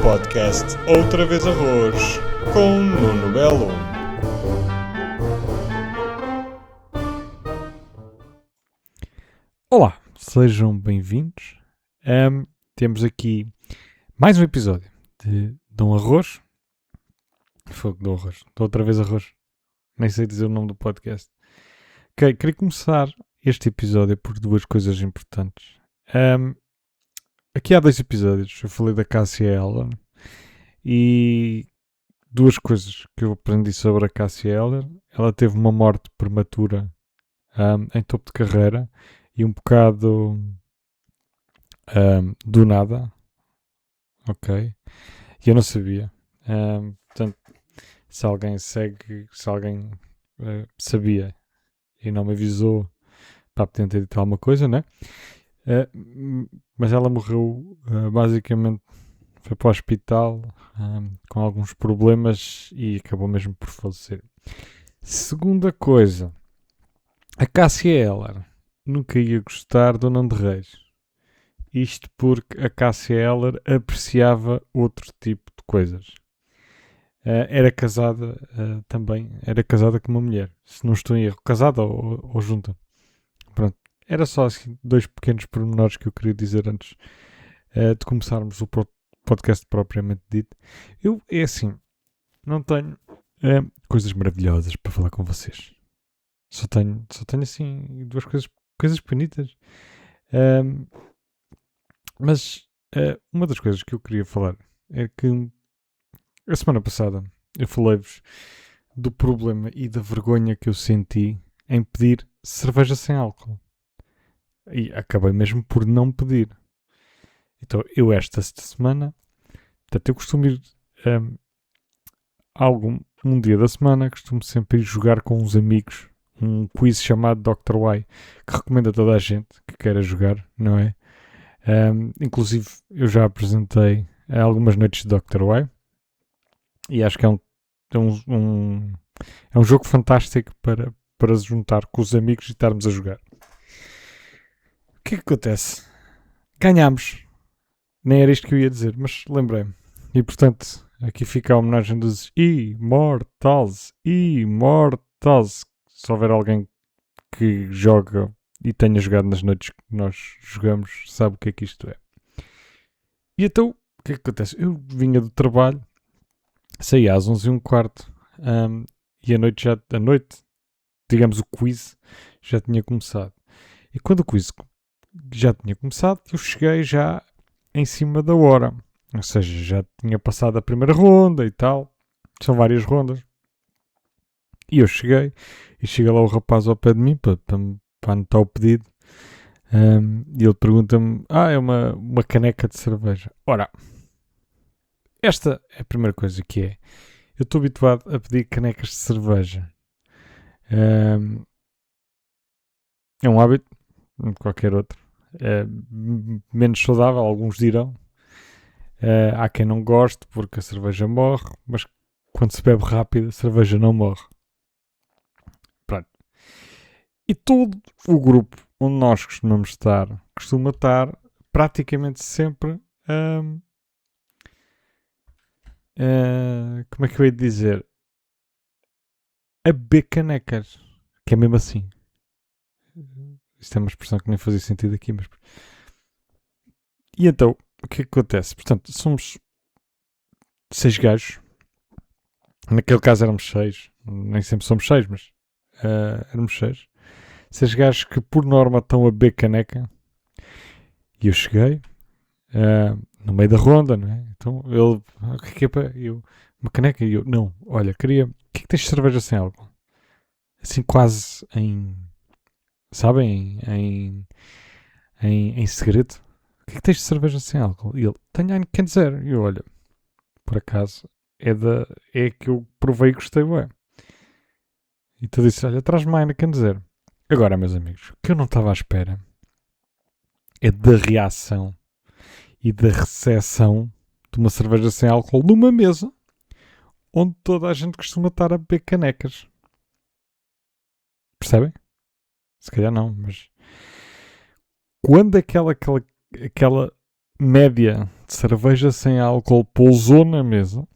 podcast Outra Vez Arroz, com Nuno Belo. Olá, sejam bem-vindos. Temos aqui mais um episódio de Dom Arroz. Fogo, Dom Arroz. Dou outra vez arroz. Nem sei dizer o nome do podcast. Ok, queria começar este episódio por duas coisas importantes. Aqui há 2 episódios eu falei da Cássia Eller e duas coisas que eu aprendi sobre a Cássia Eller. Ela teve uma morte prematura em topo de carreira e um bocado do nada, ok? E eu não sabia. Portanto, se alguém sabia e não me avisou, para poder ter dito alguma coisa, né? Mas ela morreu, basicamente, foi para o hospital com alguns problemas e acabou mesmo por falecer. Segunda coisa, a Cássia Eller nunca ia gostar do Nando Reis. Isto porque a Cássia Eller apreciava outro tipo de coisas. Era casada também, era casada com uma mulher, se não estou em erro, casada ou junta. Pronto, era só assim 2 pequenos pormenores que eu queria dizer antes de começarmos o podcast propriamente dito. Eu, é assim, não tenho coisas maravilhosas para falar com vocês. Só tenho assim 2 coisas bonitas. Mas uma das coisas que eu queria falar é que a semana passada eu falei-vos do problema e da vergonha que eu senti em pedir cerveja sem álcool. E acabei mesmo por não pedir. Então eu esta semana, portanto eu costumo ir um dia da semana, costumo sempre ir jogar com uns amigos um quiz chamado Dr. Y, que recomendo a toda a gente que queira jogar, não é? Inclusive eu já apresentei algumas noites de Dr. Y e acho que é um jogo fantástico para se juntar com os amigos e estarmos a jogar. O que é que acontece? Ganhámos. Nem era isto que eu ia dizer, mas lembrei-me. E portanto, aqui fica a homenagem dos Immortals. Se houver alguém que joga e tenha jogado nas noites que nós jogamos, sabe o que é que isto é. E então, o que é que acontece? Eu vinha do trabalho, saí às 11h15 e a noite, digamos o quiz, já tinha começado. E quando o quiz já tinha começado, eu cheguei já em cima da hora. Ou seja, já tinha passado a primeira ronda e tal. São várias rondas. E eu cheguei. E chega lá o rapaz ao pé de mim para anotar o pedido. E ele pergunta-me: é uma caneca de cerveja. Ora, esta é a primeira coisa que é. Eu estou habituado a pedir canecas de cerveja. É um hábito, como qualquer outro. Menos saudável, alguns dirão. Há quem não goste porque a cerveja morre, mas quando se bebe rápido, a cerveja não morre. Pronto. E todo o grupo onde nós costumamos estar, costuma estar praticamente sempre como é que eu ia dizer? A beber canecas. Que é mesmo assim. Isto é uma expressão que nem fazia sentido aqui, mas... E então, o que é que acontece? Portanto, somos 6 gajos. Naquele caso éramos 6. Nem sempre somos 6, mas éramos 6. 6 gajos que por norma estão a beber caneca. E eu cheguei no meio da ronda, não é? Então ele, o que é para eu? Uma caneca? E eu, não, olha, queria. O que é que tens de cerveja sem álcool? Assim quase sabem? Em segredo. O que é que tens de cerveja sem álcool? E ele, tenho Heineken Zero. E eu, olha, por acaso, é que eu provei e gostei bem. E tu disse, olha, traz-me Heineken Zero. Agora, meus amigos, o que eu não estava à espera é da reação e da recepção de uma cerveja sem álcool numa mesa onde toda a gente costuma estar a beber canecas. Percebem? Se calhar não, mas quando aquela média de cerveja sem álcool pousou na mesa,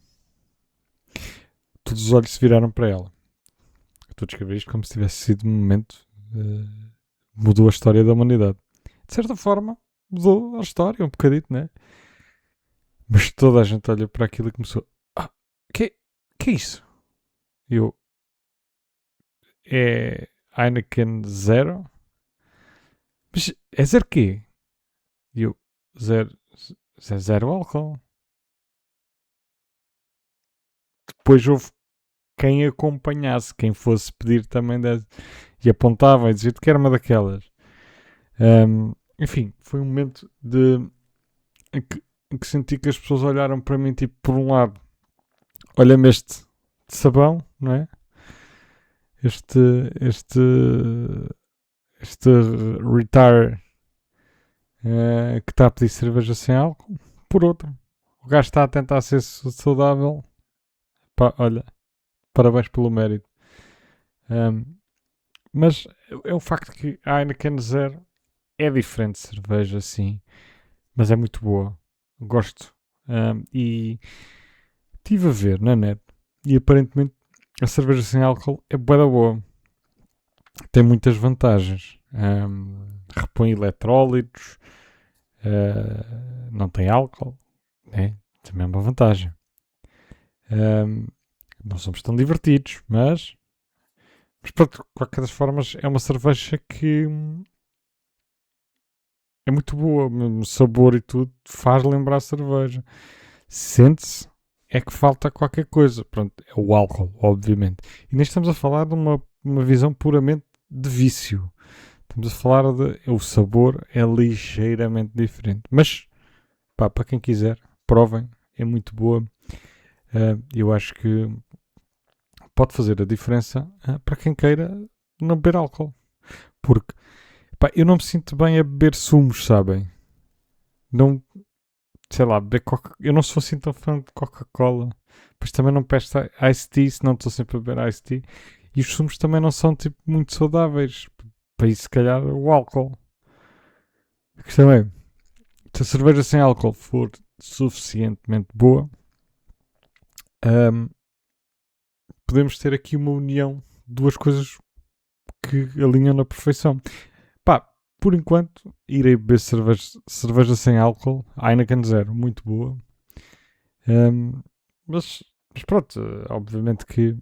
todos os olhos se viraram para ela. Eu estou a descrever isto como se tivesse sido um momento mudou a história da humanidade. De certa forma, mudou a história um bocadito, né? Mas toda a gente olha para aquilo e começou: Ah, que é isso? E eu: É Heineken Zero? Mas é zero quê? E eu: Zero, zero álcool. Depois houve quem acompanhasse, quem fosse pedir também e apontava e dizia: Tu quer uma daquelas? Enfim, foi um momento em que senti que as pessoas olharam para mim, tipo, por um lado, olha-me este sabão, não é? Este, este, este retire que está a pedir cerveja sem álcool. Por outro, o gajo está a tentar ser saudável. Pá, olha, parabéns pelo mérito. Mas é o facto que a Heineken Zero é diferente de cerveja, sim, mas é muito boa. Gosto. E estive a ver na net e aparentemente a cerveja sem álcool é bué da boa. Tem muitas vantagens. Repõe eletrólitos, não tem álcool, né? Também é uma vantagem. Não somos tão divertidos, mas pronto, de qualquer das formas é uma cerveja que é muito boa, o sabor e tudo faz lembrar cerveja. Sente-se é que falta qualquer coisa. Pronto, é o álcool, obviamente. E nem estamos a falar de uma visão puramente de vício. Estamos a falar de o sabor é ligeiramente diferente. Mas, pá, para quem quiser, provem, é muito boa. Eu acho que pode fazer a diferença para quem queira não beber álcool. Porque, pá, eu não me sinto bem a beber sumos, sabem? Não, sei lá, beber Coca... Eu não sou assim tão fã de Coca-Cola. Pois também não peço Ice Tea, senão estou sempre a beber Ice Tea. E os sumos também não são, tipo, muito saudáveis. Para isso, se calhar, o álcool. A questão é, se a cerveja sem álcool for suficientemente boa, podemos ter aqui uma união de duas coisas que alinham na perfeição. Pá, por enquanto, irei beber cerveja sem álcool, Heineken Zero, muito boa. Mas, mas pronto, obviamente que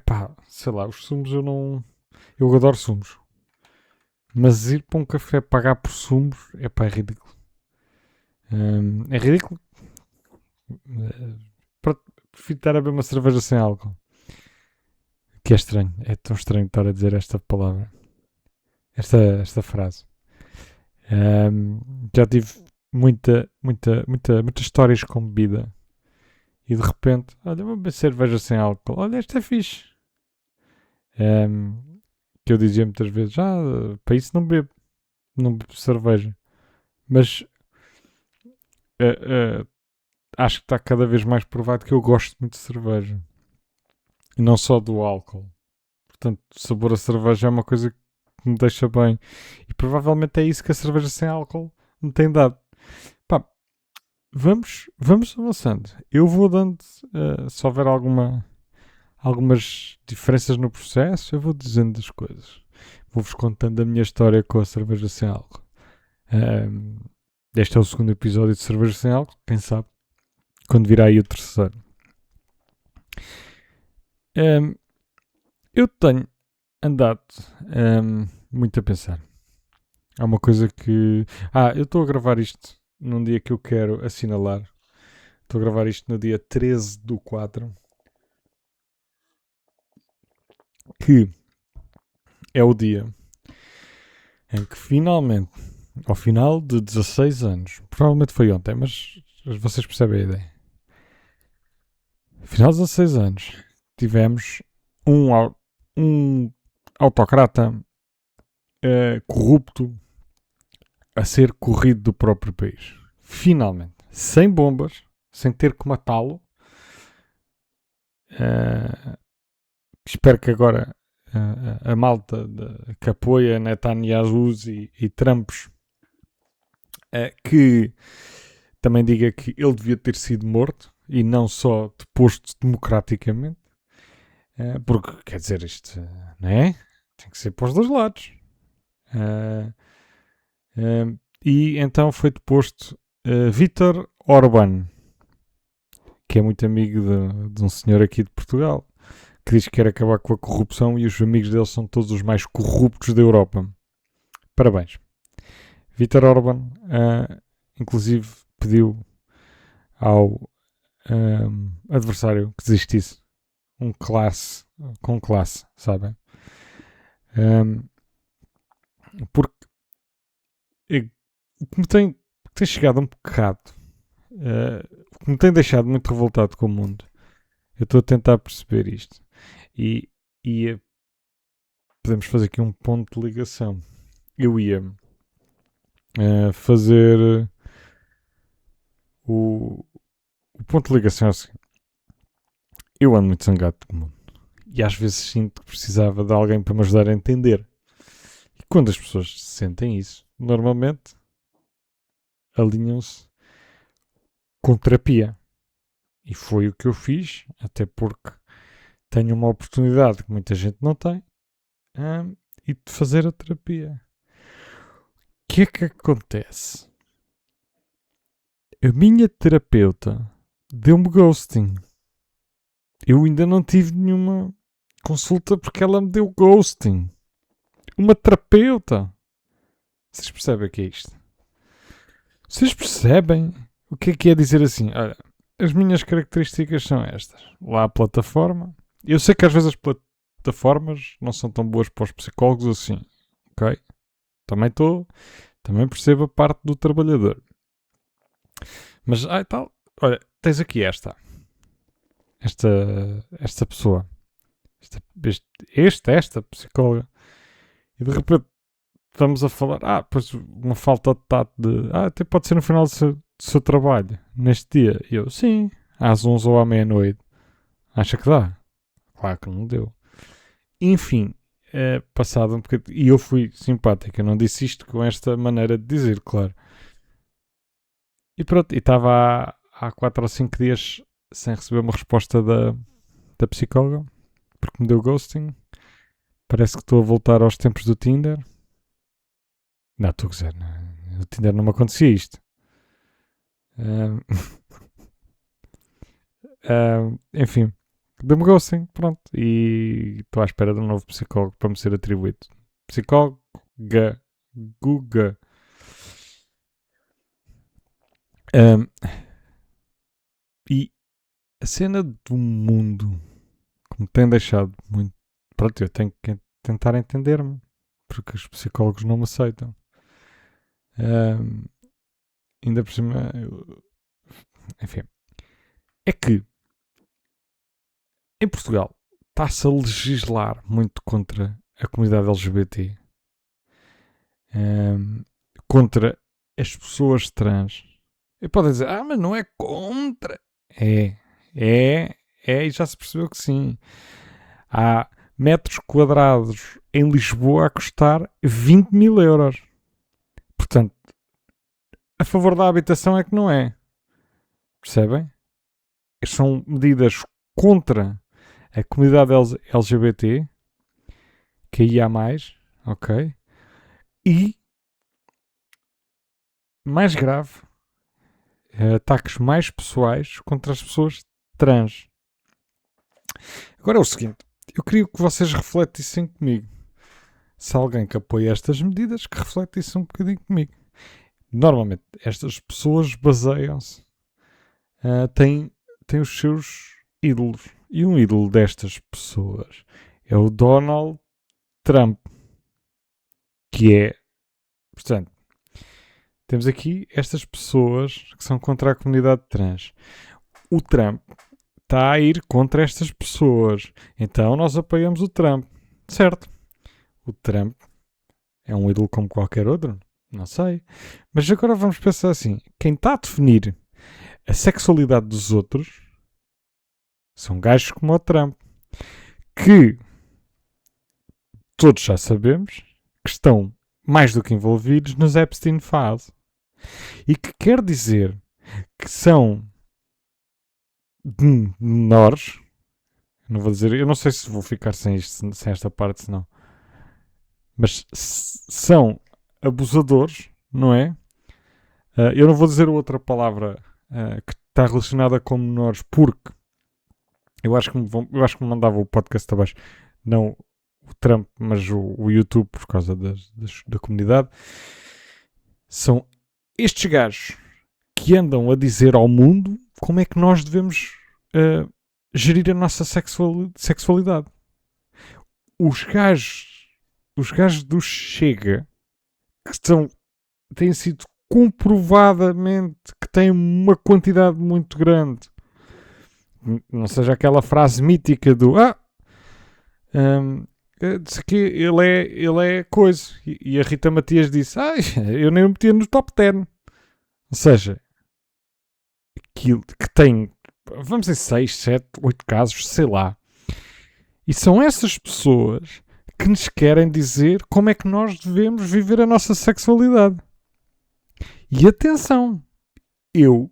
pá, sei lá, os sumos eu não. Eu adoro sumos. Mas ir para um café pagar por sumos, pá, é ridículo. É ridículo. Pronto, prefiro estar a beber uma cerveja sem álcool. Que é estranho. É tão estranho estar a dizer esta palavra. Esta frase. Já tive muitas histórias com bebida. E de repente, olha, vou beber cerveja sem álcool. Olha, esta é fixe. Que eu dizia muitas vezes, para isso não bebo cerveja. Mas acho que está cada vez mais provado que eu gosto muito de cerveja. E não só do álcool. Portanto, o sabor a cerveja é uma coisa que me deixa bem. E provavelmente é isso que a cerveja sem álcool me tem dado. Pá, vamos avançando. Eu vou dando, se houver algumas diferenças no processo, eu vou dizendo as coisas. Vou-vos contando a minha história com a cerveja sem álcool. Este é o segundo episódio de cerveja sem álcool. Quem sabe quando virá aí o terceiro. Eu tenho andado muito a pensar. Há uma coisa que... eu estou a gravar isto num dia que eu quero assinalar. Estou a gravar isto no dia 13/4. Que é o dia em que finalmente, ao final de 16 anos, provavelmente foi ontem, mas vocês percebem a ideia. Final de 16 anos, tivemos um autocrata corrupto a ser corrido do próprio país. Finalmente. Sem bombas, sem ter que matá-lo. Espero que agora a malta que apoia Netanyahu e Trumps que também diga que ele devia ter sido morto e não só deposto democraticamente. Porque, quer dizer, isto, não é? Tem que ser para os dois lados. Uh, e então foi deposto Vítor Orbán, que é muito amigo de um senhor aqui de Portugal, que diz que quer acabar com a corrupção e os amigos dele são todos os mais corruptos da Europa. Parabéns. Vítor Orbán, inclusive, pediu ao adversário que desistisse com classe, sabem? Porque o que me tem chegado um bocado, o que me tem deixado muito revoltado com o mundo, eu estou a tentar perceber isto e podemos fazer aqui um ponto de ligação. Eu ia fazer o ponto de ligação é o seguinte: eu ando muito zangado com o mundo e às vezes sinto que precisava de alguém para me ajudar a entender. E quando as pessoas sentem isso, normalmente alinham-se com terapia. E foi o que eu fiz, até porque tenho uma oportunidade que muita gente não tem, e de fazer a terapia. O que é que acontece? A minha terapeuta deu-me ghosting. Eu ainda não tive nenhuma consulta porque ela me deu ghosting. Uma terapeuta. Vocês percebem o que é isto? Vocês percebem o que é dizer assim? Olha, as minhas características são estas. Lá a plataforma. Eu sei que às vezes as plataformas não são tão boas para os psicólogos assim. Ok? Também percebo a parte do trabalhador. Mas, tal. Olha, tens aqui esta pessoa. Esta psicóloga. E de repente estamos a falar, pois uma falta de tato até pode ser no final do seu trabalho, neste dia. E eu, sim, às 11 ou à meia-noite. Acha que dá? Claro que não deu. Enfim, passado um bocadinho, e eu fui simpático, eu não disse isto com esta maneira de dizer, claro. E pronto, e estava há 4 ou 5 dias sem receber uma resposta da psicóloga, porque me deu ghosting. Parece que estou a voltar aos tempos do Tinder. Não, estou a dizer, no Tinder não me acontecia isto. Enfim, deu-me ghosting, pronto. E estou à espera de um novo psicólogo para me ser atribuído. Psicólogo Guga. E a cena do mundo que me tem deixado muito. Pronto, eu tenho que tentar entender-me, porque os psicólogos não me aceitam. Ainda por cima, enfim, é que em Portugal está-se a legislar muito contra a comunidade LGBT, contra as pessoas trans. E podem dizer, mas não é contra. E já se percebeu que sim. Há metros quadrados em Lisboa a custar 20 mil euros. Portanto, a favor da habitação é que não é. Percebem? São medidas contra a comunidade LGBT, que aí há mais, ok? E, mais grave, ataques mais pessoais contra as pessoas trans. Agora é o seguinte, eu queria que vocês refletissem comigo. Se alguém que apoia estas medidas, que refletisse um bocadinho comigo. Normalmente, estas pessoas baseiam-se, têm os seus ídolos. E um ídolo destas pessoas é o Donald Trump, que é, portanto, temos aqui estas pessoas que são contra a comunidade trans. O Trump está a ir contra estas pessoas. Então nós apoiamos o Trump. Certo. O Trump é um ídolo como qualquer outro? Não sei. Mas agora vamos pensar assim. Quem está a definir a sexualidade dos outros são gajos como o Trump. Que todos já sabemos que estão mais do que envolvidos nos Epstein Files. E que quer dizer que são menores. Não vou dizer, eu não sei se vou ficar sem esta parte, senão. Mas são abusadores, não é? Eu não vou dizer outra palavra que está relacionada com menores, porque eu acho que me mandava o podcast abaixo. Não o Trump, mas o YouTube, por causa da comunidade. São estes gajos que andam a dizer ao mundo como é que nós devemos gerir a nossa sexualidade. Os gajos do Chega, que têm sido comprovadamente que têm uma quantidade muito grande, não seja aquela frase mítica do disse que ele é coisa, e a Rita Matias disse eu nem o metia no top 10, ou seja, aquilo que tem, vamos dizer, 6, 7, 8 casos, sei lá, e são essas pessoas que nos querem dizer como é que nós devemos viver a nossa sexualidade. E atenção, eu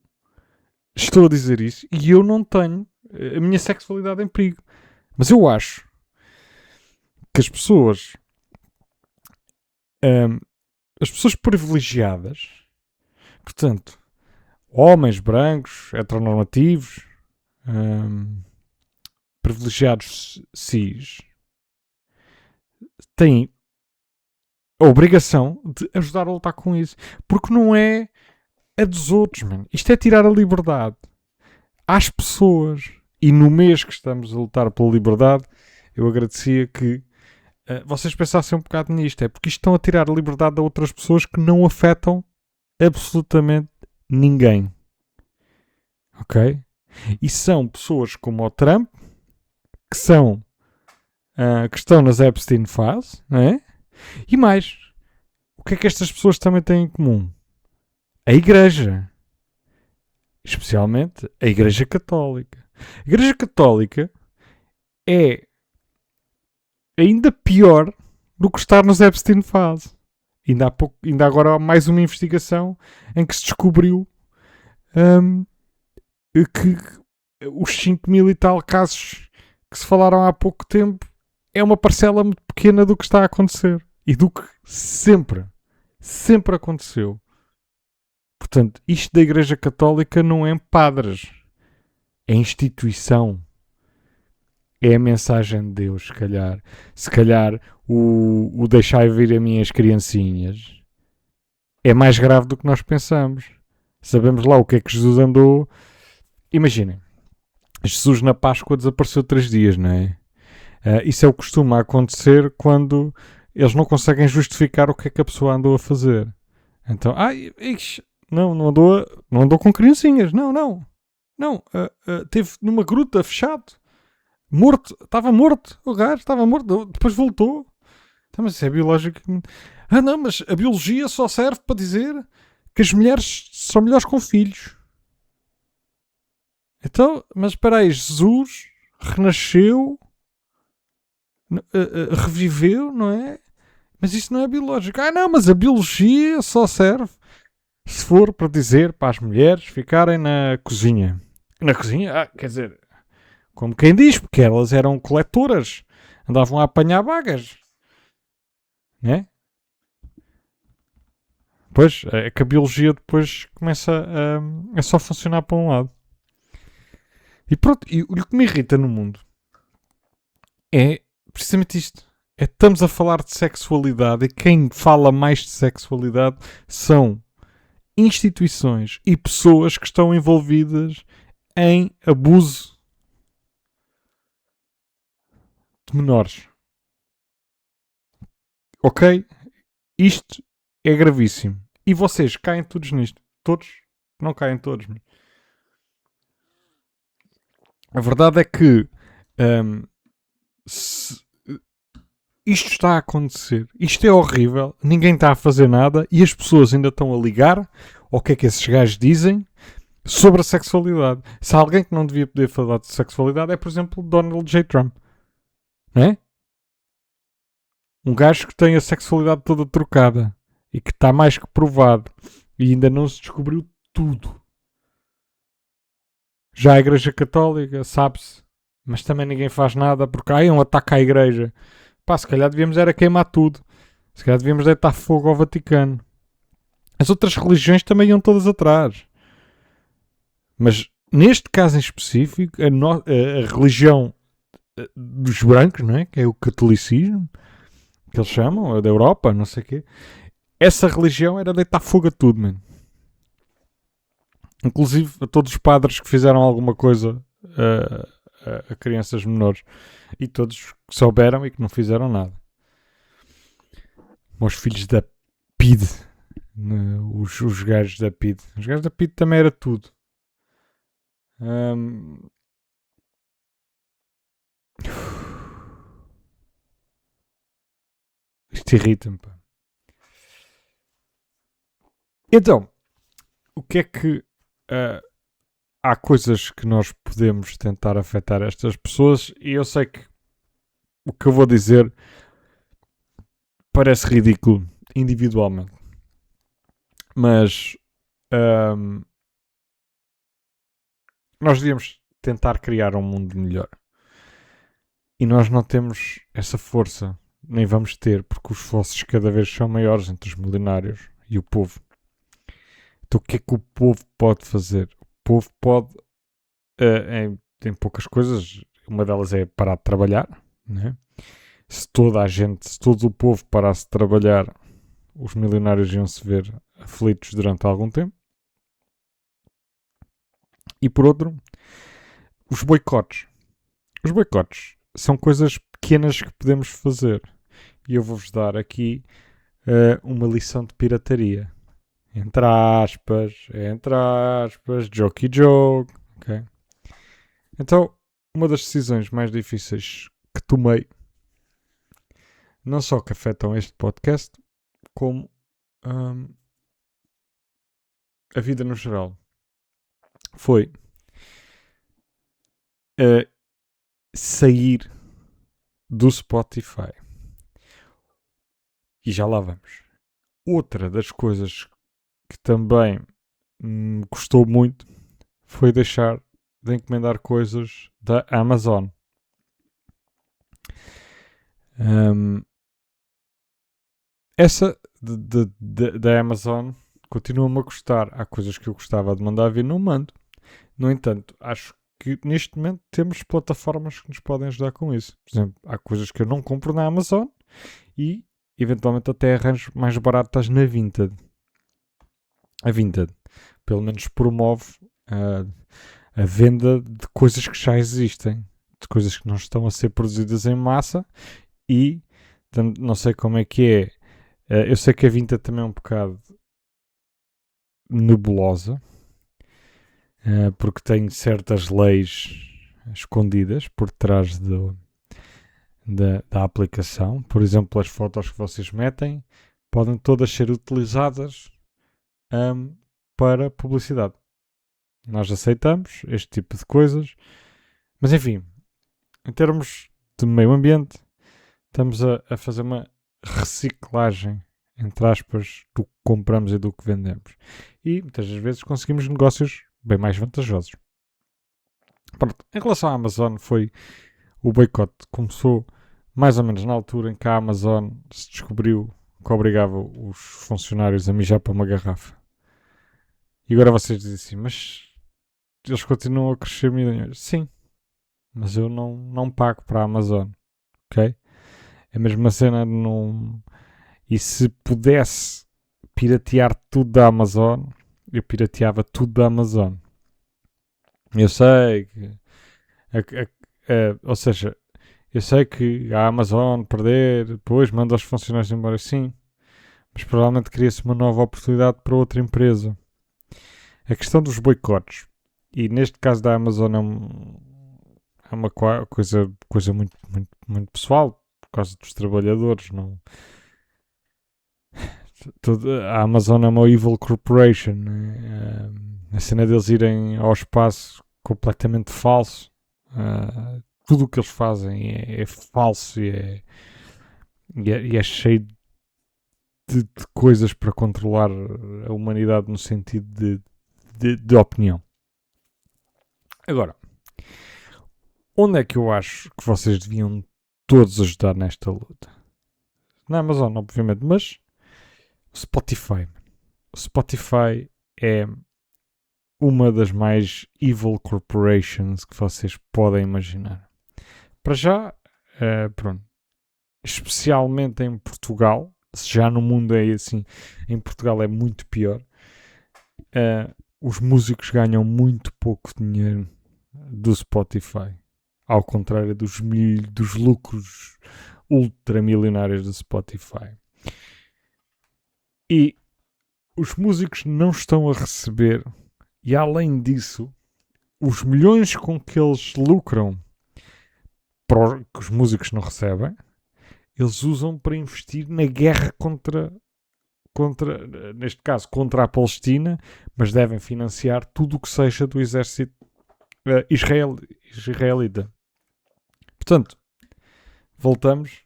estou a dizer isso e eu não tenho a minha sexualidade em perigo. Mas eu acho que as pessoas privilegiadas, portanto, homens brancos, heteronormativos, privilegiados cis, têm a obrigação de ajudar a lutar com isso. Porque não é a dos outros, mano. Isto é tirar a liberdade às pessoas. E no mês que estamos a lutar pela liberdade, eu agradecia que vocês pensassem um bocado nisto. É porque isto estão a tirar a liberdade a outras pessoas que não afetam absolutamente ninguém. Ok? E são pessoas como o Trump, que que estão nas Epstein Files, não é? E mais, o que é que estas pessoas também têm em comum? A Igreja. Especialmente a Igreja Católica. A Igreja Católica é ainda pior do que estar nos Epstein Files. Ainda agora há mais uma investigação em que se descobriu que os 5.000 e tal casos que se falaram há pouco tempo é uma parcela muito pequena do que está a acontecer. E do que sempre aconteceu. Portanto, isto da Igreja Católica não é padres. É instituição. É a mensagem de Deus, se calhar. Se calhar o deixai vir as minhas criancinhas é mais grave do que nós pensamos. Sabemos lá o que é que Jesus andou. Imaginem, Jesus na Páscoa desapareceu 3 dias, não é? Isso é o que costuma acontecer quando eles não conseguem justificar o que é que a pessoa andou a fazer. Então, não andou com criancinhas, não. Teve numa gruta, fechado, morto, estava morto, o gajo estava morto, depois voltou. Então, mas isso é biológico. Não, mas a biologia só serve para dizer que as mulheres são melhores com filhos. Então, mas espera aí, Jesus renasceu, reviveu, não é? Mas isso não é biológico. Não, mas a biologia só serve se for para dizer para as mulheres ficarem na cozinha. Na cozinha? Quer dizer, como quem diz, porque elas eram coletoras, andavam a apanhar vagas, né? Pois, é que a biologia depois começa a só funcionar para um lado. E pronto, e o que me irrita no mundo é precisamente isto. Estamos a falar de sexualidade e quem fala mais de sexualidade são instituições e pessoas que estão envolvidas em abuso de menores. Ok? Isto é gravíssimo. E vocês caem todos nisto. Todos? Não caem todos. A verdade é que isto está a acontecer. Isto é horrível. Ninguém está a fazer nada e as pessoas ainda estão a ligar ao que é que esses gajos dizem sobre a sexualidade. Se há alguém que não devia poder falar de sexualidade é, por exemplo, Donald J. Trump. Não é? Um gajo que tem a sexualidade toda trocada e que está mais que provado E ainda não se descobriu tudo. Já a Igreja Católica, sabe-se, mas também ninguém faz nada porque é um ataque à Igreja. Pá, se calhar devíamos era queimar tudo. Se calhar devíamos deitar fogo ao Vaticano. As outras religiões também iam todas atrás. Mas neste caso em específico, a religião dos brancos, não é? Que é o catolicismo, que eles chamam, a da Europa, não sei o quê. Essa religião era deitar fogo a tudo, mano. Inclusive a todos os padres que fizeram alguma coisa a crianças menores. E todos que souberam e que não fizeram nada. Os filhos da PID. Os gajos da PID. Os gajos da PID também era tudo. Isto irrita-me, pá. Então, o que é que... há coisas que nós podemos tentar afetar estas pessoas e eu sei que o que eu vou dizer parece ridículo individualmente. Mas nós devíamos tentar criar um mundo melhor. E nós não temos essa força, nem vamos ter, porque os esforços cada vez são maiores entre os milionários e o povo. Então o que é que o povo pode fazer? O povo pode, em poucas coisas, uma delas é parar de trabalhar, né? Se toda a gente, se todo o povo parasse de trabalhar, os milionários iam se ver aflitos durante algum tempo. E por outro, os boicotes. Os boicotes são coisas pequenas que podemos fazer. E eu vou-vos dar aqui uma lição de pirataria. Entre aspas, joke, ok? Então, uma das decisões mais difíceis que tomei, não só que afetam este podcast, como a vida no geral, foi sair do Spotify. E já lá vamos. Outra das coisas que também me custou muito foi deixar de encomendar coisas da Amazon. Essa da Amazon continua-me a custar. Há coisas que eu gostava de mandar vir, não mando. No entanto, acho que neste momento temos plataformas que nos podem ajudar com isso. Por exemplo, há coisas que eu não compro na Amazon e eventualmente até arranjo mais baratas na Vinted. A Vinted, pelo menos, promove a venda de coisas que já existem, de coisas que não estão a ser produzidas em massa e não sei como é que é. Eu sei que a Vinted também é um bocado nebulosa, porque tem certas leis escondidas por trás da aplicação. Por exemplo, as fotos que vocês metem podem todas ser utilizadas para publicidade. Nós aceitamos este tipo de coisas, mas enfim, em termos de meio ambiente, estamos a fazer uma reciclagem, entre aspas, do que compramos e do que vendemos. E muitas das vezes conseguimos negócios bem mais vantajosos. Pronto, em relação à Amazon, foi o boicote começou mais ou menos na altura em que a Amazon se descobriu que obrigava os funcionários a mijar para uma garrafa. E agora vocês dizem assim, mas eles continuam a crescer milhões. Sim, mas eu não pago para a Amazon, ok? É a mesma cena de não... E se pudesse piratear tudo da Amazon, eu pirateava tudo da Amazon. Eu sei que... ou seja, eu sei que a Amazon perder, depois manda os funcionários embora, sim. Mas provavelmente cria-se uma nova oportunidade para outra empresa. A questão dos boicotes, e neste caso da Amazon é uma coisa muito, muito, muito pessoal, por causa dos trabalhadores. Não... A Amazon é uma evil corporation. Né? A cena deles irem ao espaço completamente falso. Tudo o que eles fazem é falso e é cheio de coisas para controlar a humanidade no sentido de opinião. Agora, onde é que eu acho que vocês deviam todos ajudar nesta luta? Na Amazon, obviamente, mas o Spotify. O Spotify é uma das mais evil corporations que vocês podem imaginar. Para já, pronto, especialmente em Portugal, se já no mundo é assim, em Portugal é muito pior. Os músicos ganham muito pouco dinheiro do Spotify, ao contrário dos lucros ultramilionários do Spotify. E os músicos não estão a receber, e além disso, os milhões com que eles lucram, que os músicos não recebem, eles usam para investir na guerra contra, neste caso, contra a Palestina, mas devem financiar tudo o que seja do exército israelita. Portanto, voltamos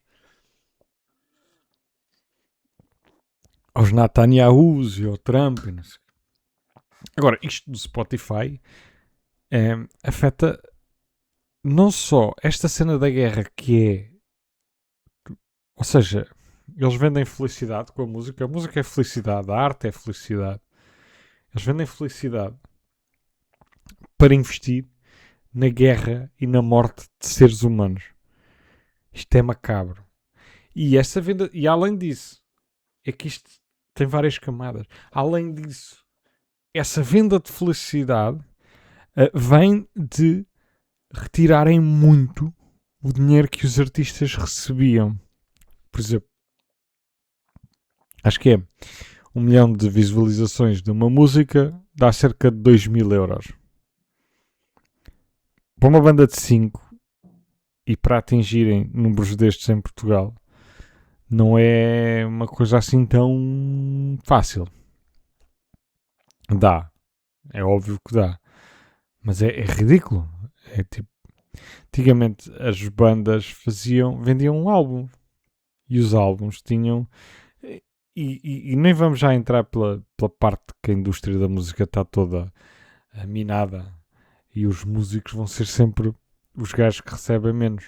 aos Netanyahus e ao Trump. E não sei. Agora, isto do Spotify afeta não só esta cena da guerra que é... Ou seja, eles vendem felicidade com a música. A música é felicidade, a arte é felicidade. Eles vendem felicidade para investir na guerra e na morte de seres humanos. Isto é macabro. E essa venda... E além disso, é que isto tem várias camadas. Além disso, essa venda de felicidade vem de retirarem muito o dinheiro que os artistas recebiam. Por exemplo, acho que é 1 milhão de visualizações de uma música dá cerca de 2.000 euros. Para uma banda de 5 e para atingirem números destes em Portugal, não é uma coisa assim tão fácil. Dá. É óbvio que dá. Mas é ridículo. É tipo... Antigamente as bandas vendiam um álbum. E os álbuns tinham... E nem vamos já entrar pela parte que a indústria da música está toda minada. E os músicos vão ser sempre os gajos que recebem menos.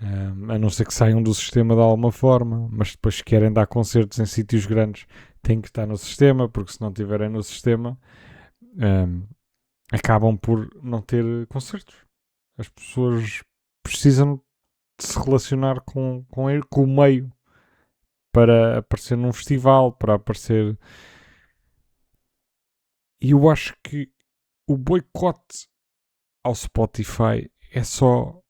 A não ser que saiam do sistema de alguma forma. Mas depois se querem dar concertos em sítios grandes têm que estar no sistema. Porque se não estiverem no sistema... acabam por não ter concertos. As pessoas precisam de se relacionar com o meio para aparecer num festival, para aparecer... E eu acho que o boicote ao Spotify é só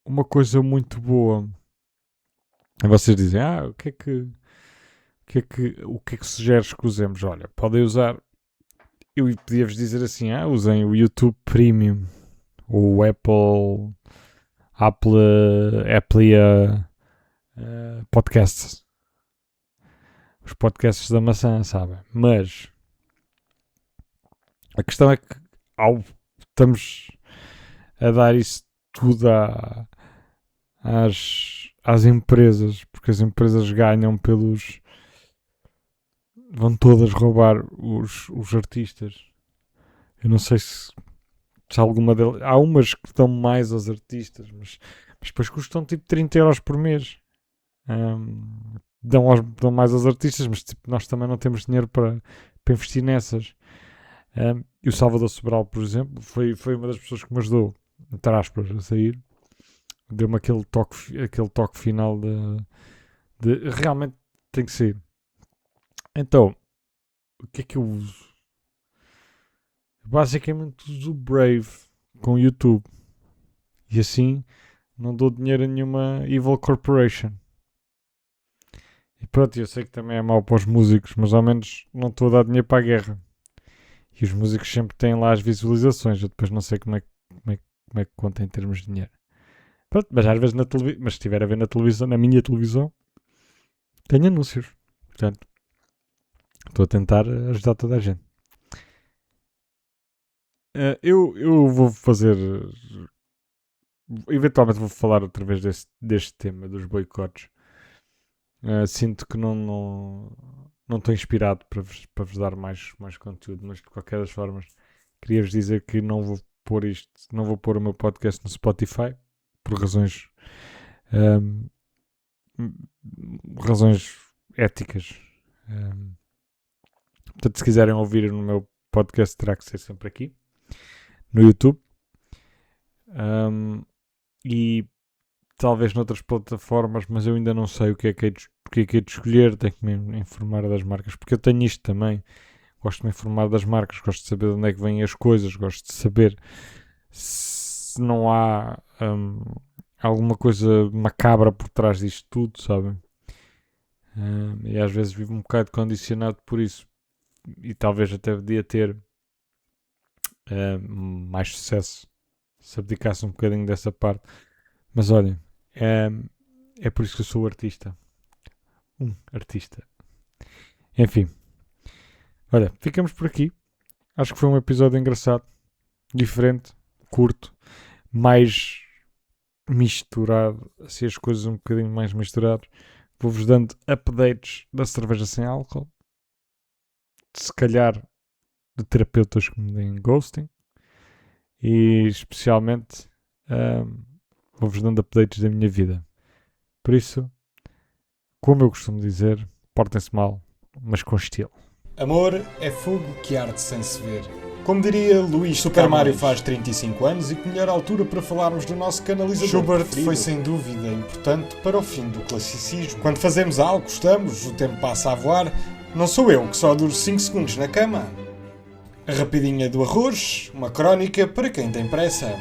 uma coisa muito boa. E vocês dizem, o que é que sugeres que usemos? Olha, podem usar... Eu podia-vos dizer assim, usem o YouTube Premium, ou o Apple Podcasts. Os podcasts da maçã, sabem? Mas a questão é que estamos a dar isso tudo às empresas, porque as empresas ganham pelos... Vão todas roubar os artistas. Eu não sei se alguma delas... Há umas que dão mais aos artistas, mas depois custam tipo 30 euros por mês. Dão mais aos artistas, mas tipo, nós também não temos dinheiro para investir nessas. E o Salvador Sobral, por exemplo, foi uma das pessoas que me ajudou, entre aspas, a sair. Deu-me aquele toque final de realmente tem que sair. Então, o que é que eu uso? Basicamente uso o Brave com o YouTube. E assim não dou dinheiro a nenhuma Evil Corporation. E pronto, eu sei que também é mau para os músicos, mas ao menos não estou a dar dinheiro para a guerra. E os músicos sempre têm lá as visualizações. Eu depois não sei como é que conta em termos de dinheiro. Pronto, mas às vezes na televisão, mas se estiver a ver na televisão, na minha televisão, tem anúncios. Portanto, estou a tentar ajudar toda a gente. Eu vou fazer... Eventualmente vou falar outra vez deste tema dos boicotes. Sinto que não estou inspirado para vos dar mais conteúdo, mas de qualquer das formas queria-vos dizer que não vou pôr isto, não vou pôr o meu podcast no Spotify por razões ahm, razões éticas. Portanto, se quiserem ouvir no meu podcast, terá que ser sempre aqui no YouTube. E talvez noutras plataformas, mas eu ainda não sei o que é que é de escolher. Tenho que me informar das marcas, porque eu tenho isto também. Gosto de me informar das marcas, gosto de saber de onde é que vêm as coisas, gosto de saber se não há alguma coisa macabra por trás disto tudo, sabem? E às vezes vivo um bocado condicionado por isso, e talvez até podia ter mais sucesso se abdicasse um bocadinho dessa parte. Mas olhem, é por isso que eu sou artista. Um artista. Enfim. Olha, ficamos por aqui. Acho que foi um episódio engraçado, diferente, curto, mais misturado, assim as coisas um bocadinho mais misturadas. Vou-vos dando updates da cerveja sem álcool. Se calhar de terapeutas que me deem ghosting. E especialmente vou-vos dando updates da minha vida. Por isso, como eu costumo dizer, portem-se mal, mas com estilo. Amor é fogo que arde sem se ver. Como diria Luís, Super Mario faz 35 anos e que melhor altura para falarmos do nosso canalizador Schubert preferido. Foi sem dúvida importante para o fim do classicismo. Quando fazemos algo, gostamos, o tempo passa a voar. Não sou eu que só duro 5 segundos na cama. A rapidinha do arroz, uma crónica para quem tem pressa.